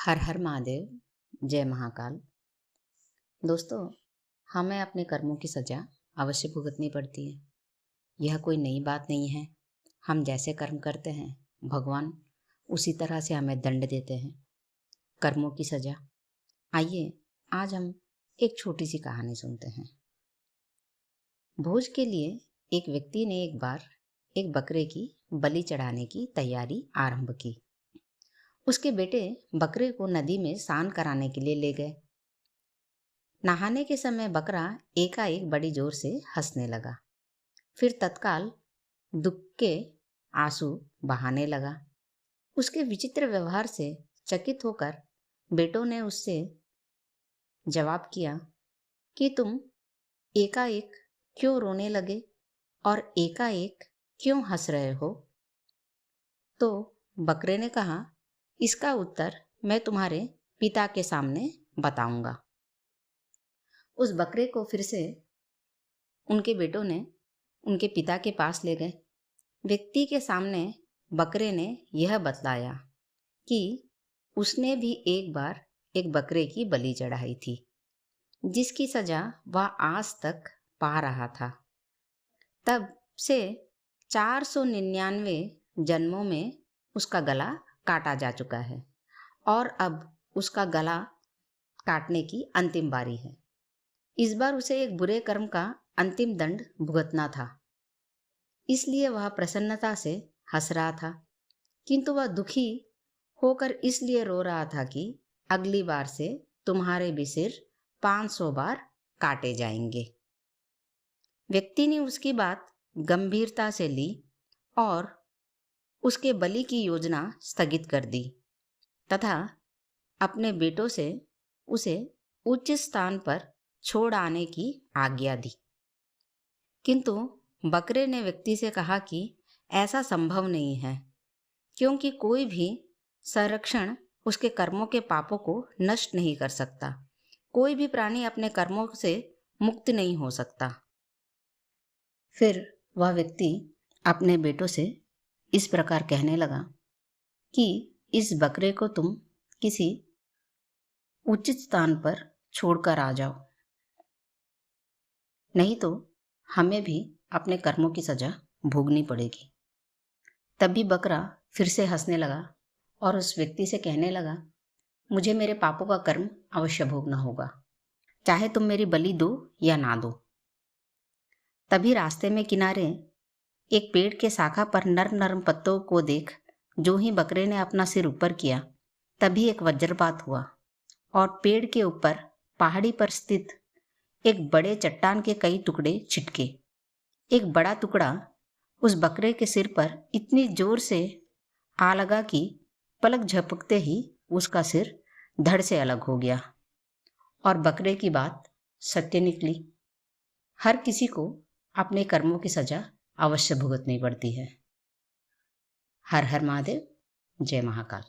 हर हर महादेव। जय महाकाल। दोस्तों, हमें अपने कर्मों की सजा अवश्य भुगतनी पड़ती है। यह कोई नई बात नहीं है। हम जैसे कर्म करते हैं, भगवान उसी तरह से हमें दंड देते हैं। कर्मों की सजा। आइए आज हम एक छोटी सी कहानी सुनते हैं। भोज के लिए एक व्यक्ति ने एक बार एक बकरे की बलि चढ़ाने की तैयारी आरंभ की। उसके बेटे बकरे को नदी में स्नान कराने के लिए ले गए। नहाने के समय बकरा एकाएक बड़ी जोर से हंसने लगा, फिर तत्काल दुख के आंसू बहाने लगा। उसके विचित्र व्यवहार से चकित होकर बेटों ने उससे जवाब किया कि तुम एकाएक क्यों रोने लगे और एकाएक क्यों हंस रहे हो? तो बकरे ने कहा, इसका उत्तर मैं तुम्हारे पिता के सामने बताऊंगा। उस बकरे को फिर से उनके बेटों ने उनके पिता के पास ले गए। व्यक्ति के सामने बकरे ने यह बतलाया कि उसने भी एक बार एक बकरे की बलि चढ़ाई थी, जिसकी सजा वह आज तक पा रहा था। तब से 499 जन्मों में उसका गला काटा जा चुका है और अब उसका गला काटने की अंतिम बारी है। इस बार उसे एक बुरे कर्म का अंतिम दंड भुगतना था, इसलिए वह प्रसन्नता से हंस रहा था, किंतु वह दुखी होकर इसलिए रो रहा था कि अगली बार से तुम्हारे भी सिर 500 बार काटे जाएंगे। व्यक्ति ने उसकी बात गंभीरता से ली और उसके बलि की योजना स्थगित कर दी तथा अपने बेटों से उसे उच्च स्थान पर छोड़ आने की आज्ञा दी। किंतु बकरे ने व्यक्ति से कहा कि ऐसा संभव नहीं है, क्योंकि कोई भी संरक्षण उसके कर्मों के पापों को नष्ट नहीं कर सकता। कोई भी प्राणी अपने कर्मों से मुक्त नहीं हो सकता। फिर वह व्यक्ति अपने बेटों से इस प्रकार कहने लगा कि इस बकरे को तुम किसी उचित स्थान पर छोड़कर आ जाओ, नहीं तो हमें भी अपने कर्मों की सजा भोगनी पड़ेगी। तभी बकरा फिर से हंसने लगा और उस व्यक्ति से कहने लगा, मुझे मेरे पापों का कर्म अवश्य भोगना होगा, चाहे तुम मेरी बलि दो या ना दो। तभी रास्ते में किनारे एक पेड़ के शाखा पर नरम पत्तों को देख जो ही बकरे ने अपना सिर ऊपर किया, तभी एक वज्रपात हुआ और पेड़ के ऊपर पहाड़ी पर स्थित एक बड़े चट्टान के कई टुकड़े छिटके। एक बड़ा टुकड़ा उस बकरे के सिर पर इतनी जोर से आ लगा कि पलक झपकते ही उसका सिर धड़ से अलग हो गया और बकरे की बात सत्य निकली। हर किसी को अपने कर्मों की सजा अवश्य भुगतनी पड़ती है। हर हर महादेव। जय महाकाल।